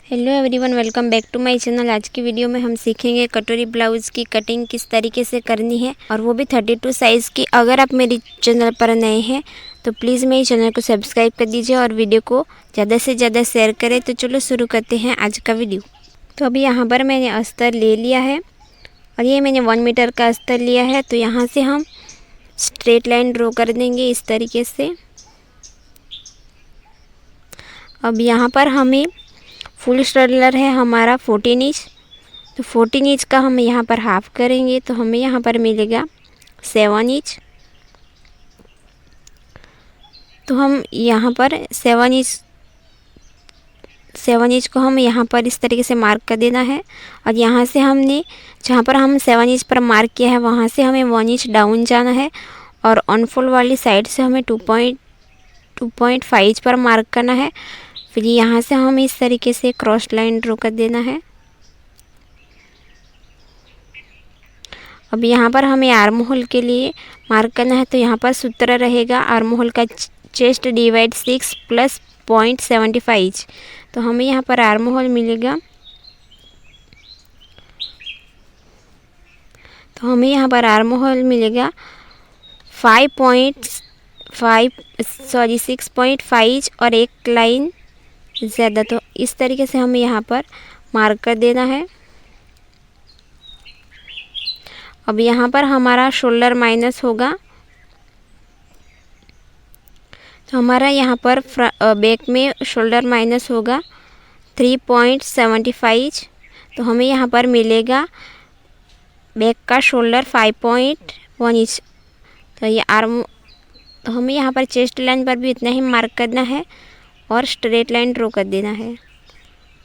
Hello everyone, welcome back to my channel. आज की video में हम सीखेंगे कटोरी ब्लाउज़ की कटिंग किस तरीके से करनी है, और वो भी 32 साइज़ की। अगर आप मेरे चैनल पर नए हैं तो प्लीज़ मेरे चैनल को सब्सक्राइब कर दीजिए और वीडियो को ज़्यादा से ज़्यादा शेयर करें। तो चलो शुरू करते हैं आज का वीडियो। तो अभी यहाँ पर मैंने अस्तर ले लिया है और ये मैंने 1 मीटर का अस्तर लिया है। तो यहाँ से हम स्ट्रेट लाइन ड्रॉ कर देंगे इस तरीके से। अब यहाँ पर हमें फुल शोल्डर है हमारा 14 इंच, तो 14 इंच का हम यहाँ पर हाफ करेंगे तो हमें यहाँ पर मिलेगा 7 इंच। तो हम यहाँ पर 7 इंच को हम यहाँ पर इस तरीके से मार्क कर देना है। और यहाँ से हमने जहाँ पर हम 7 इंच पर मार्क किया है वहाँ से हमें 1 इंच डाउन जाना है और अनफोल्ड वाली साइड से हमें 2.5 पर मार्क करना है। फिर यहाँ से हम इस तरीके से क्रॉस लाइन ड्रॉ कर देना है। अब यहाँ पर हमें आर्म होल के लिए मार्क करना है। तो यहाँ पर सूत्र रहेगा आर्म होल का चेस्ट डिवाइड 6 प्लस 0.75। तो हमें यहाँ पर आर्म होल मिलेगा। तो हमें यहाँ पर आर्म होल मिलेगा 6.5 और एक लाइन ज़्यादा। तो इस तरीके से हमें यहाँ पर मार्क कर देना है। अब यहाँ पर हमारा शोल्डर माइनस होगा, तो हमारा यहाँ पर बैक में शोल्डर माइनस होगा 3.75। तो हमें यहाँ पर मिलेगा बैक का शोल्डर 5.1 इंच। तो ये आर्म, तो हमें यहाँ पर चेस्ट लाइन पर भी इतना ही मार्क करना है और स्ट्रेट लाइन ड्रॉ कर देना है।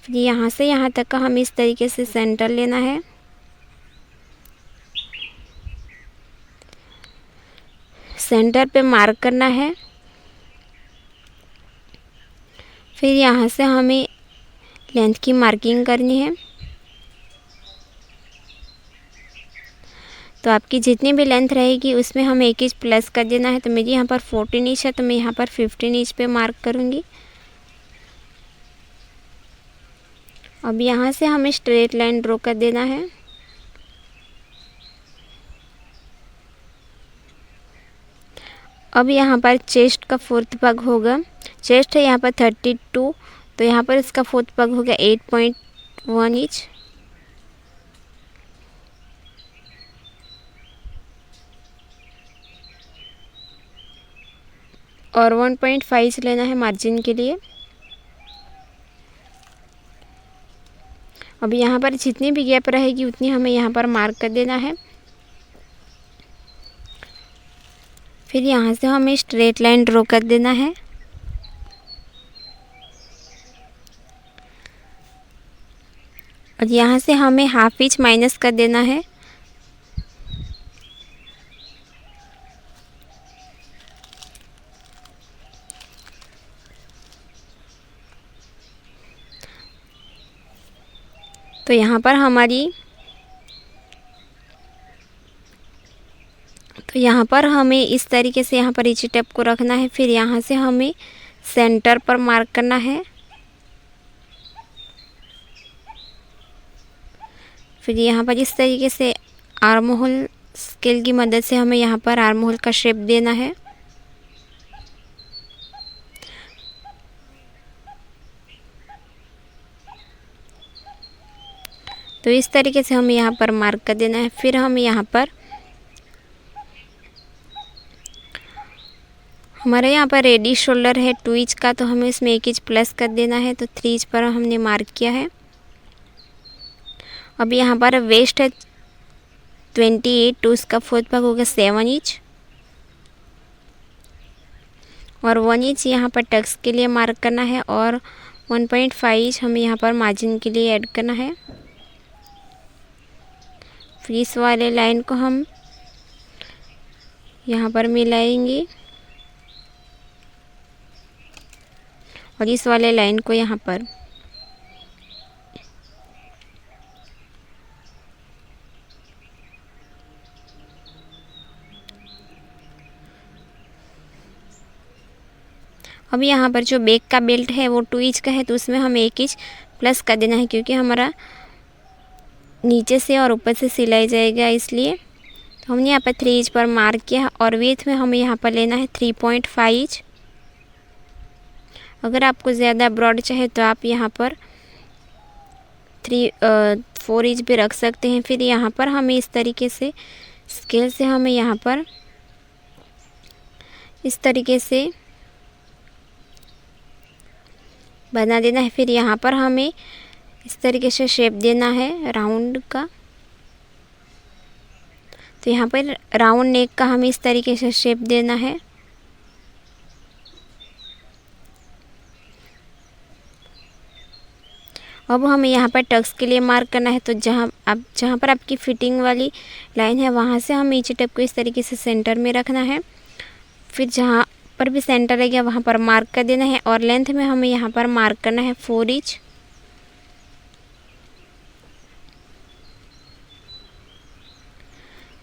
फिर यहाँ से यहाँ तक का हमें इस तरीके से सेंटर लेना है। सेंटर पे मार्क करना है। फिर यहाँ से हमें लेंथ की मार्किंग करनी है। तो आपकी जितनी भी लेंथ रहेगी उसमें हमें 1 इंच प्लस कर देना है। तो मेरी यहाँ पर 14 इंच है, तो मैं यहाँ पर 15 इंच पे मार्क करूँगी। अब यहाँ से हमें स्ट्रेट लाइन ड्रॉ कर देना है। अब यहाँ पर चेस्ट का 4th भाग होगा। चेस्ट है यहाँ पर 32, तो यहाँ पर इसका 4th भाग होगा 8.1 इंच। और 1.5 लेना है मार्जिन के लिए। अब यहाँ पर जितनी भी गैप रहेगी उतनी हमें यहाँ पर मार्क कर देना है। फिर यहाँ से हमें स्ट्रेट लाइन ड्रॉ कर देना है। और यहाँ से हमें हाफ इंच माइनस कर देना है। तो यहाँ पर हमें इस तरीके से यहाँ पर इंची टेप को रखना है। फिर यहाँ से हमें सेंटर पर मार्क करना है। फिर यहाँ पर इस तरीके से आर्म होल स्केल की मदद से हमें यहाँ पर आर्म होल का शेप देना है। तो इस तरीके से हमें यहाँ पर मार्क कर देना है। फिर हम यहाँ पर हमारे यहाँ पर रेडी शोल्डर है 2 इंच का, तो हमें इसमें 1 इंच प्लस कर देना है। तो 3 इंच पर हमने मार्क किया है। अब यहाँ पर वेस्ट है 28, तो उसका 4th भाग होगा 7 इंच। और 1 इंच यहाँ पर टक्स के लिए मार्क करना है और 1.5 इंच हमें यहाँ पर मार्जिन के लिए ऐड करना है। फिर इस वाले लाइन को हम यहाँ पर मिलाएंगे और इस वाले लाइन को यहाँ पर। अब यहाँ पर जो बैक का बेल्ट है वो 2 इंच का है, तो उसमें हम 1 इंच प्लस कर देना है, क्योंकि हमारा नीचे से और ऊपर से सिलाई जाएगा इसलिए। तो हमने यहाँ पर 3 इंच पर मार्क किया और विड्थ में हमें यहाँ पर लेना है 3.5 इंच। अगर आपको ज़्यादा ब्रॉड चाहे तो आप यहाँ पर 4 इंच भी रख सकते हैं। फिर यहाँ पर हमें इस तरीके से स्केल से हमें यहाँ पर इस तरीके से बना देना है। फिर यहाँ पर हमें इस तरीके से शेप देना है राउंड का। तो यहाँ पर राउंड नेक का हमें इस तरीके से शेप देना है। अब हमें यहाँ पर टक्स के लिए मार्क करना है। तो जहाँ पर आपकी फिटिंग वाली लाइन है वहाँ से हमें नीचे टेप को इस तरीके से सेंटर में रखना है। फिर जहाँ पर भी सेंटर रहेगा वहाँ पर मार्क कर देना है और लेंथ में हमें यहाँ पर मार्क करना है 4 इंच।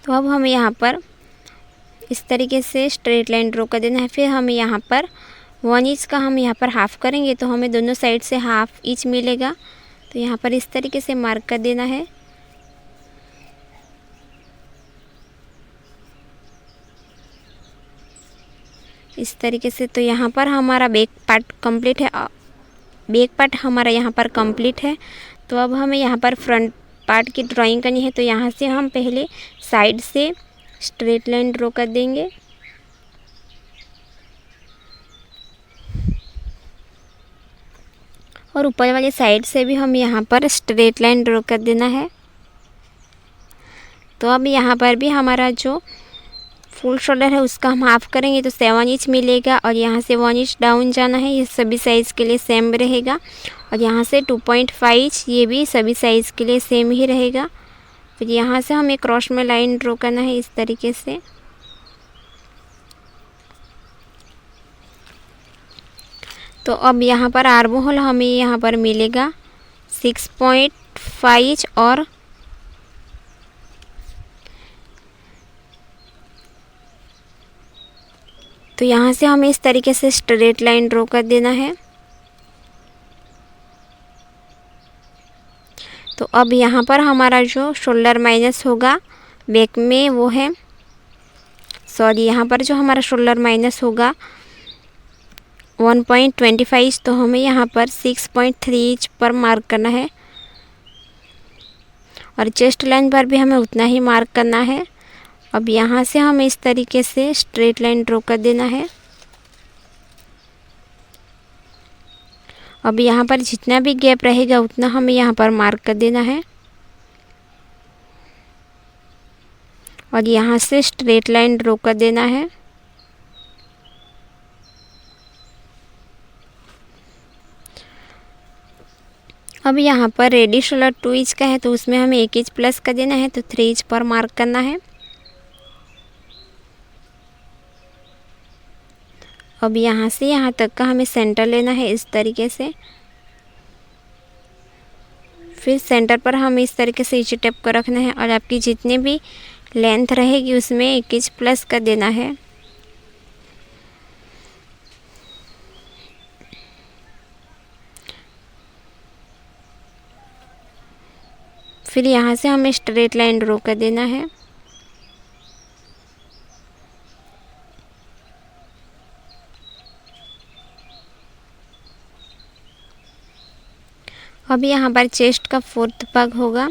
तो अब हमें यहाँ पर इस तरीके से स्ट्रेट लाइन ड्रॉ कर देना है। फिर हमें यहाँ पर 1 इंच का हम यहाँ पर हाफ़ करेंगे तो हमें दोनों साइड से हाफ़ इंच मिलेगा। तो यहाँ पर इस तरीके से मार्क कर देना है। इस तरीके से। तो यहाँ पर हमारा बैक पार्ट कंप्लीट है। बैक पार्ट हमारा यहाँ पर कंप्लीट है। तो अब हमें यहाँ पर फ्रंट पार्ट की ड्राइंग करनी है। तो यहाँ से हम पहले साइड से स्ट्रेट लाइन ड्रॉ कर देंगे और ऊपर वाली साइड से भी हम यहाँ पर स्ट्रेट लाइन ड्रॉ कर देना है। तो अब यहाँ पर भी हमारा जो फुल शोल्डर है उसका हम हाफ़ करेंगे तो 7 इंच मिलेगा और यहाँ से 1 इंच डाउन जाना है। ये सभी साइज़ के लिए सेम रहेगा। और यहाँ से 2.5 इंच ये भी सभी साइज़ के लिए सेम ही रहेगा। फिर यहाँ से हमें क्रॉस में लाइन ड्रॉ करना है इस तरीके से। तो अब यहाँ पर आर्म होल हमें यहाँ पर मिलेगा 6.5 इंच और तो यहाँ से हमें इस तरीके से स्ट्रेट लाइन ड्रॉ कर देना है। तो अब यहाँ पर हमारा जो शोल्डर माइनस होगा बैक में वो है यहाँ पर जो हमारा शोल्डर माइनस होगा 1.25 इंच। तो हमें यहाँ पर 6.3 इंच पर मार्क करना है और चेस्ट लाइन पर भी हमें उतना ही मार्क करना है। अब यहाँ से हमें इस तरीके से स्ट्रेट लाइन ड्रॉ कर देना है। अब यहाँ पर जितना भी गैप रहेगा उतना हमें यहाँ पर मार्क कर देना है और यहाँ से स्ट्रेट लाइन ड्रॉ कर देना है। अब यहाँ पर रेडी शोल्डर 2 इंच का है तो उसमें हमें 1 इंच प्लस कर देना है। तो 3 इंच पर मार्क करना है। अब यहाँ से यहाँ तक का हमें सेंटर लेना है इस तरीके से। फिर सेंटर पर हमें इस तरीके से इंची टेप को रखना है और आपकी जितनी भी लेंथ रहेगी उसमें 1 इंच प्लस कर देना है। फिर यहाँ से हमें स्ट्रेट लाइन ड्रॉ कर देना है। अब यहाँ पर चेस्ट का 4th भाग होगा।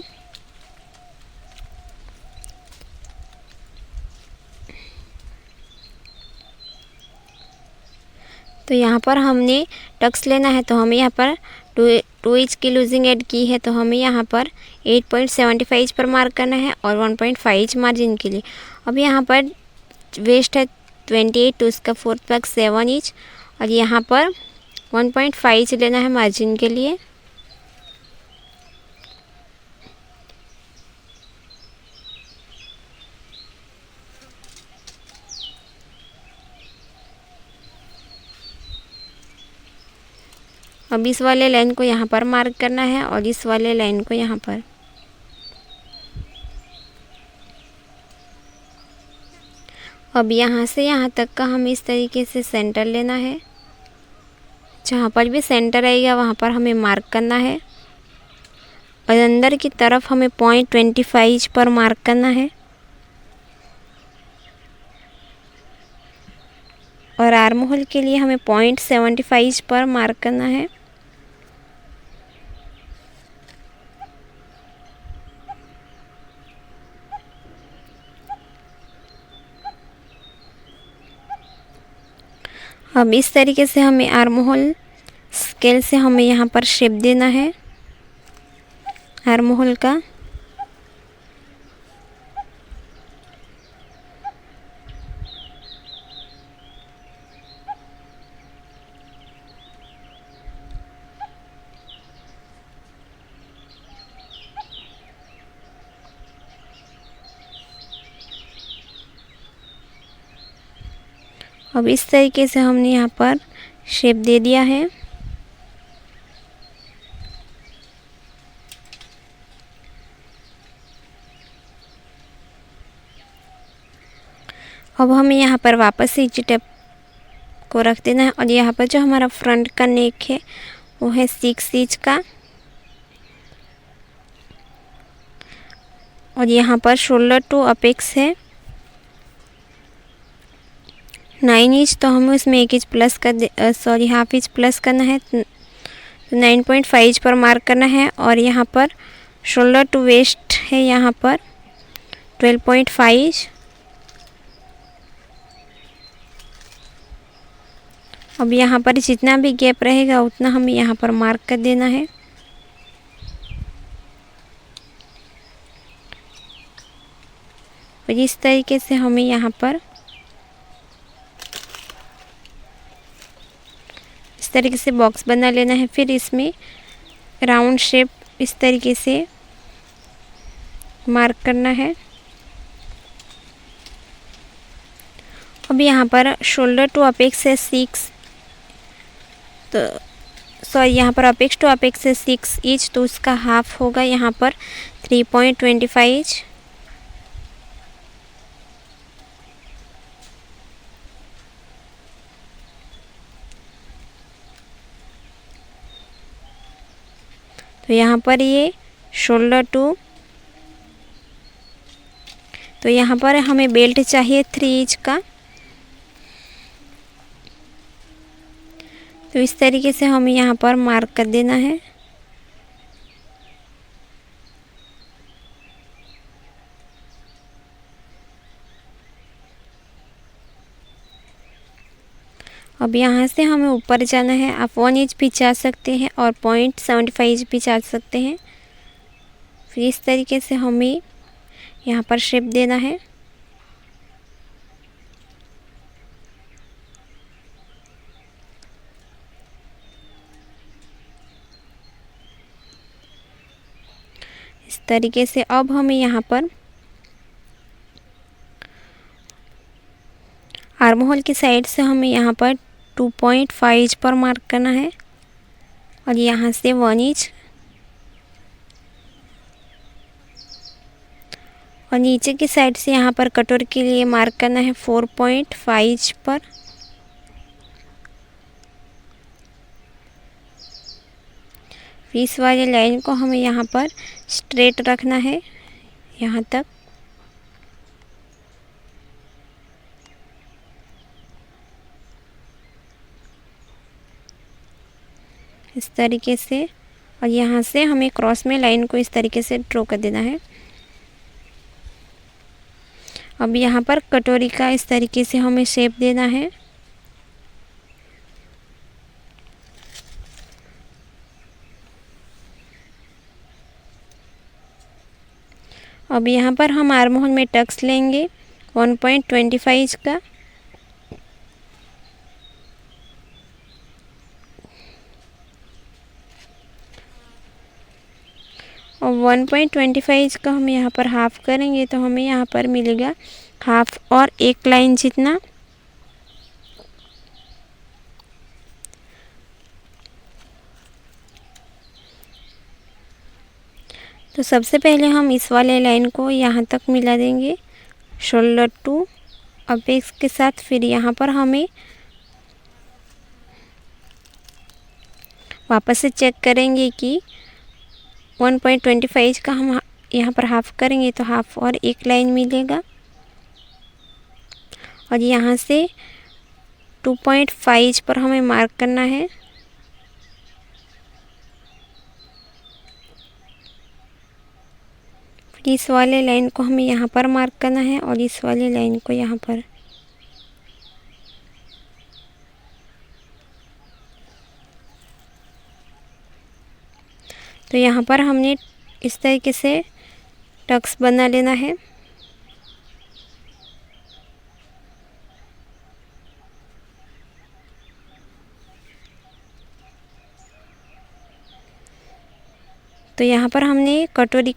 तो यहाँ पर हमने टक्स लेना है तो हमें यहाँ पर 2 इंच की लूजिंग ऐड की है। तो हमें यहाँ पर 8.75 इंच पर मार्क करना है और 1.5 इंच मार्जिन के लिए। अब यहाँ पर वेस्ट है 28 तो उसका 4th भाग 7 इंच और यहाँ पर 1.5 इंच लेना है मार्जिन के लिए। अब इस वाले लाइन को यहाँ पर मार्क करना है और इस वाले लाइन को यहाँ पर। अब यहाँ से यहाँ तक का हमें इस तरीके से सेंटर लेना है। जहाँ पर भी सेंटर आएगा वहाँ पर हमें मार्क करना है। और अंदर की तरफ हमें 0.25 पर मार्क करना है और आर्म होल के लिए हमें 0.75 पर मार्क करना है। अब इस तरीके से हमें आर्म होल स्केल से हमें यहाँ पर शेप देना है आर्म होल का। अब इस तरीके से हमने यहाँ पर शेप दे दिया है। अब हमें यहाँ पर वापस से इसी टेप को रख देना है और यहाँ पर जो हमारा फ्रंट का नेक है वो है 6 इंच का और यहाँ पर शोल्डर टू अपेक्स है 9 इंच, तो हमें उसमें 1 इंच प्लस कर सॉरी हाफ इंच प्लस करना है, तो 9.5 इंच पर मार्क करना है। और यहाँ पर शोल्डर टू वेस्ट है यहाँ पर 12.5। अब यहाँ पर जितना भी गैप रहेगा उतना हमें यहाँ पर मार्क कर देना है। और इस तरीके से हमें यहाँ पर इस तरीके से बॉक्स बना लेना है। फिर इसमें राउंड शेप इस तरीके से मार्क करना है। अब यहाँ पर शोल्डर टू अपेक्स है 6, तो सॉरी यहाँ पर अपेक्स टू अपेक्स है 6 इंच, तो उसका हाफ होगा यहाँ पर 3.25। तो यहाँ पर ये शोल्डर टू, तो यहाँ पर हमें बेल्ट चाहिए 3 इंच का, तो इस तरीके से हमें यहाँ पर मार्क कर देना है। अब यहाँ से हमें ऊपर जाना है। आप 1 इंच भी जा सकते हैं और 0.75 इंच भी जा सकते हैं। फिर इस तरीके से हमें यहाँ पर शेप देना है। इस तरीके से अब हमें यहाँ पर आर्म होल की साइड से हमें यहाँ पर 2.5 इंच पर मार्क करना है और यहाँ से 1 इंच, और नीचे की साइड से यहाँ पर कटोर के लिए मार्क करना है 4.5 इंच पर। इस वाली लाइन को हमें यहाँ पर स्ट्रेट रखना है यहाँ तक। इस तरीके से, और यहाँ से हमें क्रॉस में लाइन को इस तरीके से ड्रॉ कर देना है। अब यहाँ पर कटोरी का इस तरीके से हमें शेप देना है। अब यहाँ पर हम आर्म होल में टक्स लेंगे 1.25 इंच का, और 1.25 इंच का हम यहाँ पर हाफ करेंगे तो हमें यहाँ पर मिलेगा हाफ और 1 लाइन जितना। तो सबसे पहले हम इस वाले लाइन को यहाँ तक मिला देंगे शोल्डर टू अपेक्स के साथ। फिर यहाँ पर हमें वापस से चेक करेंगे कि 1.25 का हम यहाँ पर हाफ करेंगे तो हाफ और एक लाइन मिलेगा। और यहाँ से 2.5 पर हमें मार्क करना है। इस वाले लाइन को हमें यहाँ पर मार्क करना है और इस वाले लाइन को यहाँ पर। तो यहाँ पर हमने इस तरीके से टक्स बना लेना है। तो यहाँ पर हमने कटोरी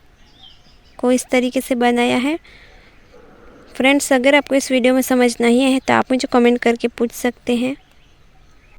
को इस तरीके से बनाया है। फ्रेंड्स, अगर आपको इस वीडियो में समझ नहीं आए तो आप मुझे कमेंट करके पूछ सकते हैं।